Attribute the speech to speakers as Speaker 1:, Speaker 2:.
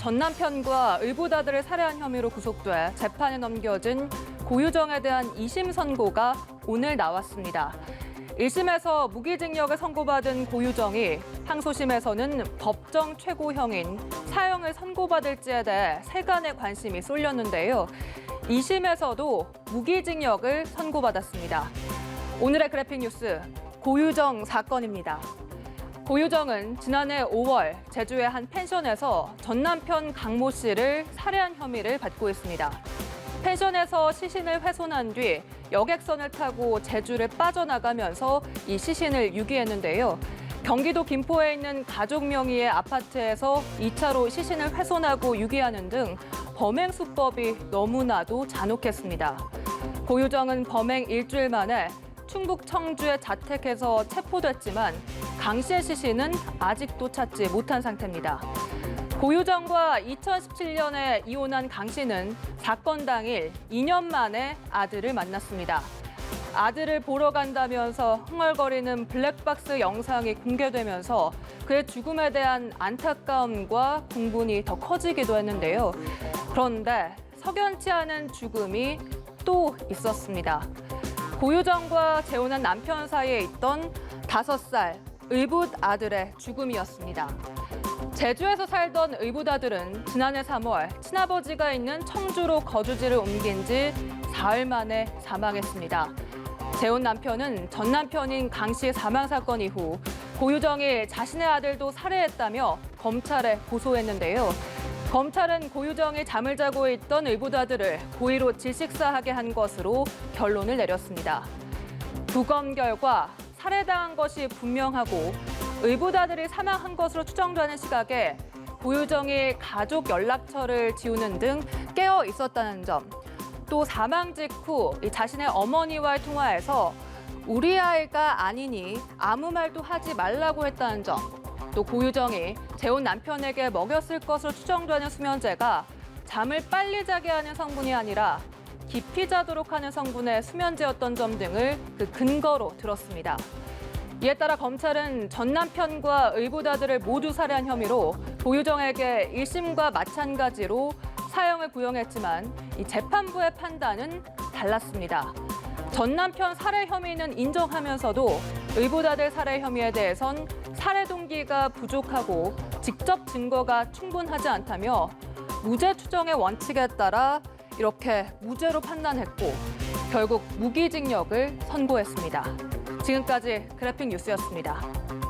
Speaker 1: 전 남편과 의붓아들을 살해한 혐의로 구속돼 재판에 넘겨진 고유정에 대한 2심 선고가 오늘 나왔습니다. 1심에서 무기징역을 선고받은 고유정이 항소심에서는 법정 최고형인 사형을 선고받을지에 대해 세간의 관심이 쏠렸는데요. 2심에서도 무기징역을 선고받았습니다. 오늘의 그래픽 뉴스, 고유정 사건입니다. 고유정은 지난해 5월 제주의 한 펜션에서 전 남편 강모 씨를 살해한 혐의를 받고 있습니다. 펜션에서 시신을 훼손한 뒤 여객선을 타고 제주를 빠져나가면서 이 시신을 유기했는데요. 경기도 김포에 있는 가족 명의의 아파트에서 2차로 시신을 훼손하고 유기하는 등 범행 수법이 너무나도 잔혹했습니다. 고유정은 범행 일주일 만에 충북 청주의 자택에서 체포됐지만 강 씨의 시신은 아직도 찾지 못한 상태입니다. 고유정과 2017년에 이혼한 강 씨는 사건 당일 2년 만에 아들을 만났습니다. 아들을 보러 간다면서 흥얼거리는 블랙박스 영상이 공개되면서 그의 죽음에 대한 안타까움과 공분이 더 커지기도 했는데요. 그런데 석연치 않은 죽음이 또 있었습니다. 고유정과 재혼한 남편 사이에 있던 5살 의붓 아들의 죽음이었습니다. 제주에서 살던 의붓 아들은 지난해 3월 친아버지가 있는 청주로 거주지를 옮긴 지 사흘 만에 사망했습니다. 재혼 남편은 전 남편인 강 씨의 사망 사건 이후 고유정이 자신의 아들도 살해했다며 검찰에 고소했는데요. 검찰은 고유정이 잠을 자고 있던 의붓 아들을 고의로 질식사하게 한 것으로 결론을 내렸습니다. 부검 결과 살해당한 것이 분명하고 의붓 아들이 사망한 것으로 추정되는 시각에 고유정이 가족 연락처를 지우는 등 깨어 있었다는 점, 또 사망 직후 자신의 어머니와의 통화에서 우리 아이가 아니니 아무 말도 하지 말라고 했다는 점, 또 고유정이 재혼 남편에게 먹였을 것으로 추정되는 수면제가 잠을 빨리 자게 하는 성분이 아니라 깊이 자도록 하는 성분의 수면제였던 점 등을 그 근거로 들었습니다. 이에 따라 검찰은 전 남편과 의붓 아들을 모두 살해한 혐의로 고유정에게 1심과 마찬가지로 사형을 구형했지만 이 재판부의 판단은 달랐습니다. 전 남편 살해 혐의는 인정하면서도 의붓 아들 살해 혐의에 대해선 살해 동기가 부족하고 직접 증거가 충분하지 않다며 무죄 추정의 원칙에 따라 이렇게 무죄로 판단했고 결국 무기징역을 선고했습니다. 지금까지 그래픽 뉴스였습니다.